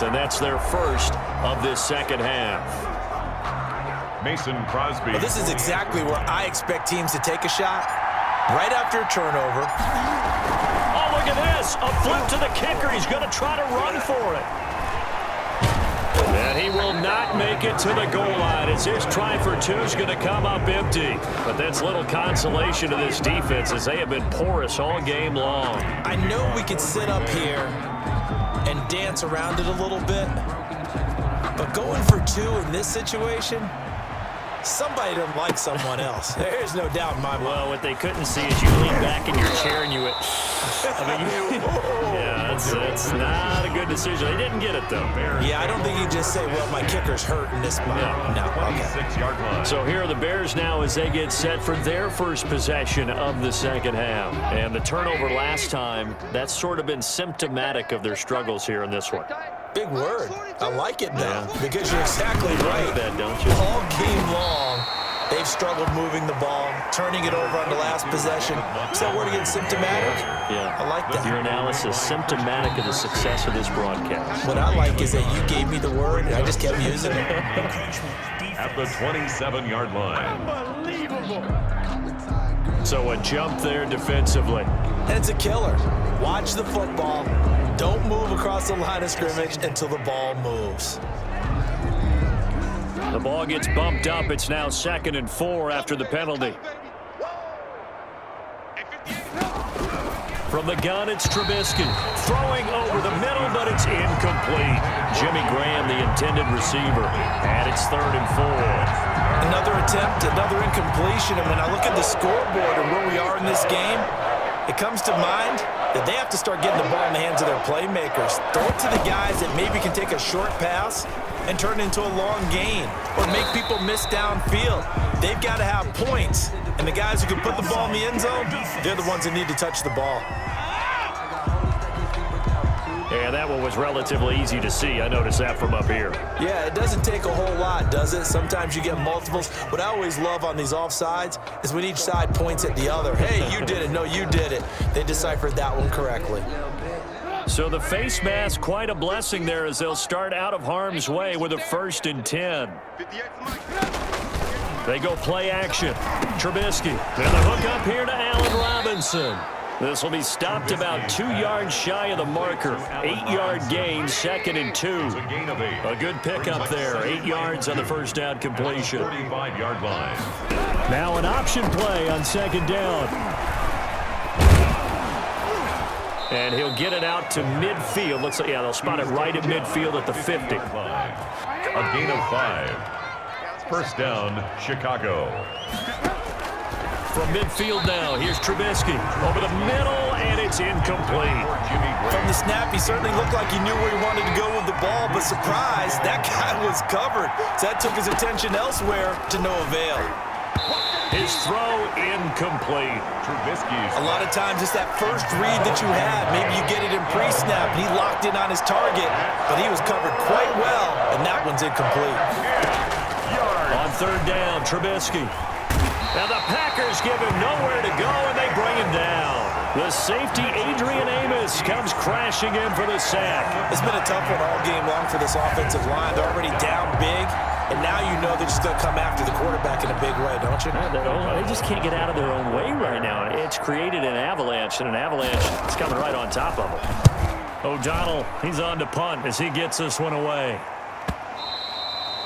and that's their first of this second half. Mason Crosby. Well, this is exactly where I expect teams to take a shot. Right after a turnover. Oh, look at this. A flip to the kicker. He's going to try to run for it. And he will not make it to the goal line as his try for two is going to come up empty. But that's little consolation to this defense as they have been porous all game long. I know we could sit up here and dance around it a little bit, but going for two in this situation, somebody doesn't like someone else. There's no doubt in my mind. Well, what they couldn't see is you lean back in your chair and you went, yeah, that's not a good decision. They didn't get it, though. Yeah, I don't think you just say, well, my kicker's hurt in this spot. No. Okay. 26-yard line. So here are the Bears now as they get set for their first possession of the second half. And the turnover last time, that's sort of been symptomatic of their struggles here in this one. Big word. I like it now because you're exactly right. Like that, don't you? All game long, they've struggled moving the ball, turning it over on the last possession. So we're getting symptomatic. Yeah, I like that. Your analysis symptomatic of the success of this broadcast. What I like is that you gave me the word and I just kept using it. At the 27-yard line. Unbelievable. So a jump there defensively. And it's a killer. Watch the football. Don't move across the line of scrimmage until the ball moves. The ball gets bumped up. It's now 2nd and 4 after the penalty. From the gun, it's Trubisky. Throwing over the middle, but it's incomplete. Jimmy Graham, the intended receiver. And it's 3rd and 4. Another attempt, another incompletion. And when I look at the scoreboard and where we are in this game, it comes to mind that they have to start getting the ball in the hands of their playmakers. Throw it to the guys that maybe can take a short pass and turn it into a long gain or make people miss downfield. They've got to have points. And the guys who can put the ball in the end zone, they're the ones that need to touch the ball. Yeah, that one was relatively easy to see. I noticed that from up here. Yeah, it doesn't take a whole lot, does it? Sometimes you get multiples. What I always love on these offsides is when each side points at the other. Hey, you did it. No, you did it. They deciphered that one correctly. So the face mask, quite a blessing there as they'll start out of harm's way with a 1st and 10. They go play action. Trubisky. And the hook up here to Allen Robinson. This will be stopped about 2 yards shy of the marker. 8-yard gain, 2nd and 2. A good pickup there. 8 yards on the first down completion. 45-yard line. Now an option play on 2nd down. And he'll get it out to midfield. Looks like, yeah, they'll spot it right at midfield at the 50. A gain of 5. First down, Chicago. From midfield now, here's Trubisky. Over the middle, and it's incomplete. From the snap, he certainly looked like he knew where he wanted to go with the ball, but surprise, that guy was covered. So that took his attention elsewhere to no avail. His throw incomplete. Trubisky's. A lot of times it's that first read that you had. Maybe you get it in pre-snap, and he locked in on his target, but he was covered quite well, and that one's incomplete. On 3rd down, Trubisky. Now the Packers give him nowhere to go, and they bring him down. The safety, Adrian Amos, comes crashing in for the sack. It's been a tough one all game long for this offensive line. They're already down big, and now you know they're just going to come after the quarterback in a big way, don't you? They just can't get out of their own way right now. It's created an avalanche, and an avalanche is coming right on top of them. O'Donnell, he's on to punt as he gets this one away.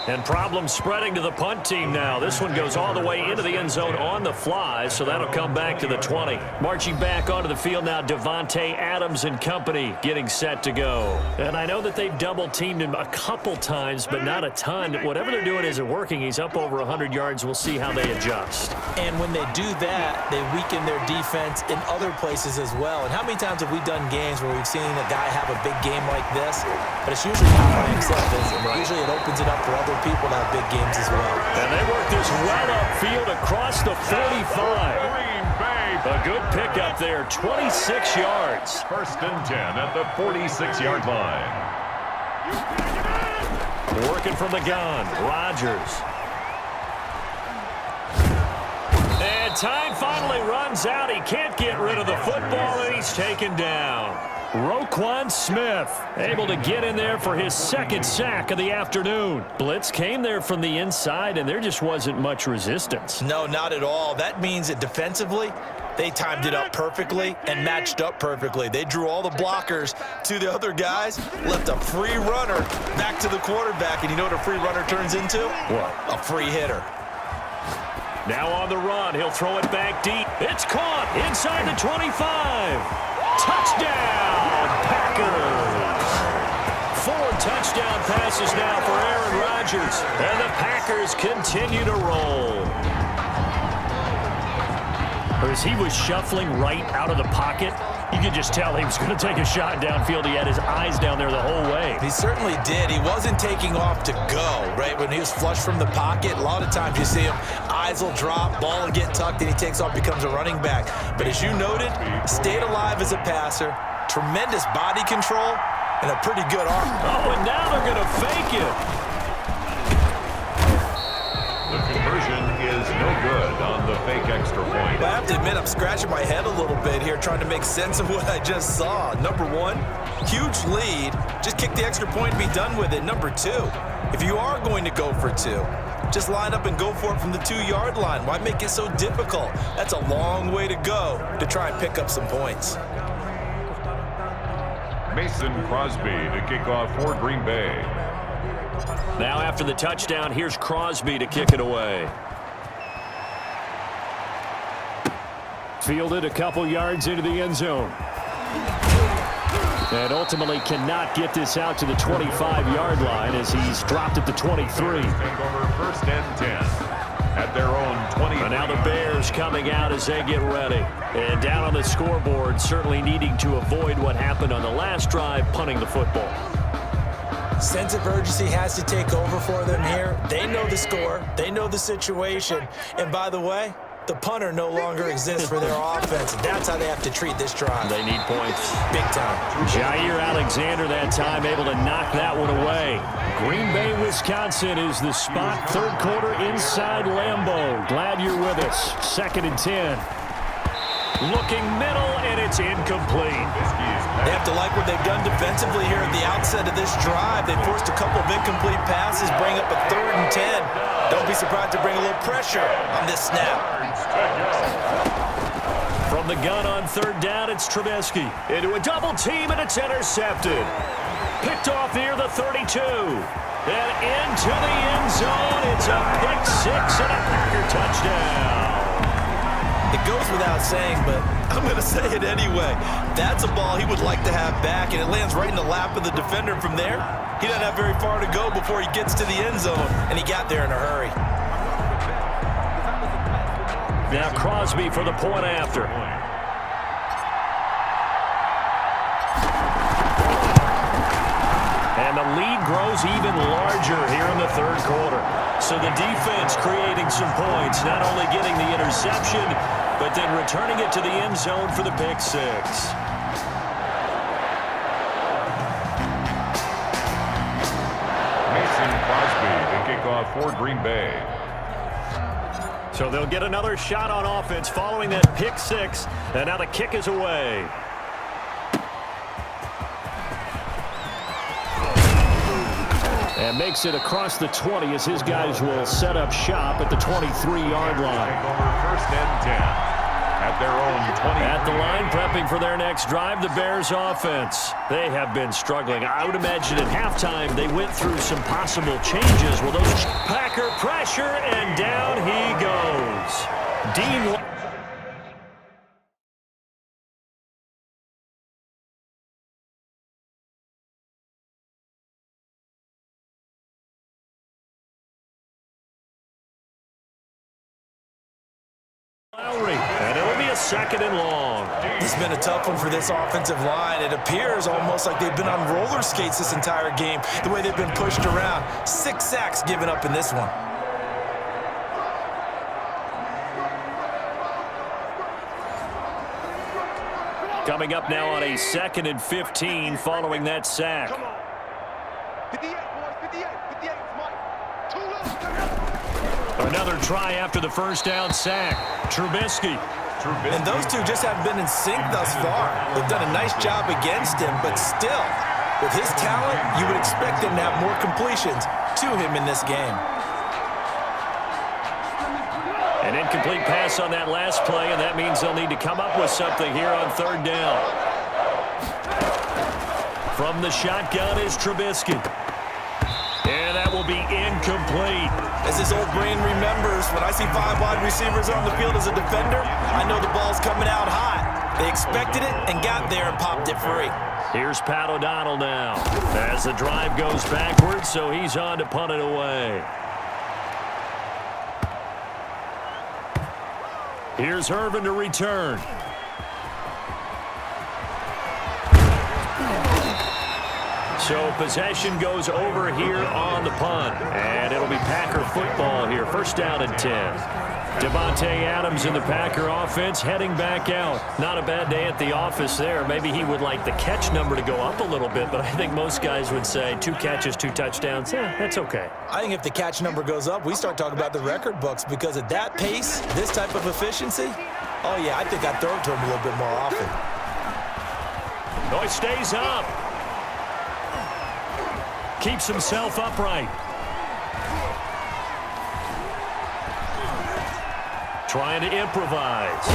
And problems spreading to the punt team now. This one goes all the way into the end zone on the fly, so that'll come back to the 20. Marching back onto the field now, Devontae Adams and company getting set to go. And I know that they've double-teamed him a couple times, but not a ton. Whatever they're doing isn't working. He's up over 100 yards. We'll see how they adjust. And when they do that, they weaken their defense in other places as well. And how many times have we done games where we've seen a guy have a big game like this, but it's usually not by himself, is it? Usually it opens it up for other people to have big games as well. And they work this well upfield across the 45. A good pickup there, 26 yards. 1st and 10 at the 46-yard line. Working from the gun, Rodgers. And time finally runs out. He can't get rid of the football, and he's taken down. Roquan Smith able to get in there for his second sack of the afternoon. Blitz came there from the inside, and there just wasn't much resistance. No, not at all. That means that defensively, they timed it up perfectly and matched up perfectly. They drew all the blockers to the other guys, left a free runner back to the quarterback, and you know what a free runner turns into? What? A free hitter. Now on the run, he'll throw it back deep. It's caught inside the 25. Touchdown, Packers! 4 touchdown passes now for Aaron Rodgers, and the Packers continue to roll. As he was shuffling right out of the pocket, you could just tell he was going to take a shot downfield. He had his eyes down there the whole way. He certainly did. He wasn't taking off to go, right? When he was flush from the pocket, a lot of times you see him, eyes will drop, ball will get tucked, and he takes off, becomes a running back. But as you noted, stayed alive as a passer, tremendous body control, and a pretty good arm. Oh, and now they're going to fake it. The conversion is no good on the fake extra point. I have to admit, I'm scratching my head a little bit here trying to make sense of what I just saw. Number one, huge lead. Just kick the extra point and be done with it. Number two, if you are going to go for 2, just line up and go for it from the 2-yard line. Why make it so difficult? That's a long way to go to try and pick up some points. Mason Crosby to kick off for Green Bay. Now after the touchdown, here's Crosby to kick it away. Fielded a couple yards into the end zone. And ultimately cannot get this out to the 25-yard line as he's dropped at the 23. Take over 1st and 10 at their own 20. And now the Bears coming out as they get ready. And down on the scoreboard, certainly needing to avoid what happened on the last drive, punting the football. Sense of urgency has to take over for them here. They know the score. They know the situation. And by the way, the punter no longer exists for their offense. That's how they have to treat this drive. They need points. Big time. Jair Alexander that time able to knock that one away. Green Bay, Wisconsin is the spot. 3rd quarter inside Lambeau. Glad you're with us. 2nd and 10. Looking middle, and it's incomplete. They have to like what they've done defensively here at the outset of this drive. They forced a couple of incomplete passes, bring up a 3rd and 10. Don't be surprised to bring a little pressure on this snap. From the gun on 3rd down, it's Trubisky. Into a double team, and it's intercepted. Picked off near the 32. And into the end zone. It's a pick 6 and a Packer touchdown. It goes without saying, but I'm going to say it anyway. That's a ball he would like to have back, and it lands right in the lap of the defender. From there, he doesn't have very far to go before he gets to the end zone, and he got there in a hurry. Now Crosby for the point after. And the lead grows even larger here in the 3rd quarter. So the defense creating some points, not only getting the interception, but then returning it to the end zone for the pick 6. Mason Crosby to kick off for Green Bay. So they'll get another shot on offense following that pick 6, and now the kick is away. And makes it across the 20 as his guys will set up shop at the 23-yard line. Take over 1st and 10 at their own 20. At the line, prepping for their next drive, the Bears offense. They have been struggling. I would imagine at halftime they went through some possible changes. Well, those Packer pressure, and down he goes. Dean and it'll be a 2nd and long. It's been a tough one for this offensive line. It appears almost like they've been on roller skates this entire game, the way they've been pushed around. 6 sacks given up in this one. Coming up now on a 2nd and 15 following that sack. 58, boys, 58, 58, Mike. 2 left. Another try after the 1st down sack. Trubisky And those two just haven't been in sync thus far. They've done a nice job against him, but still, with his talent, you would expect him to have more completions to him in this game. An incomplete pass on that last play, and that means they'll need to come up with something here on third down. From the shotgun is Trubisky. And that will be incomplete. As his old brain remembers, when I see 5 wide receivers on the field as a defender, I know the ball's coming out hot. They expected it and got there and popped it free. Here's Pat O'Donnell now. As the drive goes backwards, so he's on to punt it away. Here's Irvin to return. So possession goes over here on the punt. And it'll be Packer football here. First down and 10. Devontae Adams in the Packer offense heading back out. Not a bad day at the office there. Maybe he would like the catch number to go up a little bit, but I think most guys would say 2 catches, 2 touchdowns. That's okay. I think if the catch number goes up, we start talking about the record books because at that pace, this type of efficiency, oh yeah, I think I'd throw it to him a little bit more often. Oh, he stays up. Keeps himself upright. Trying to improvise.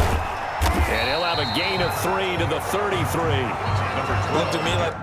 And he'll have a gain of 3 to the 33. Looked to me like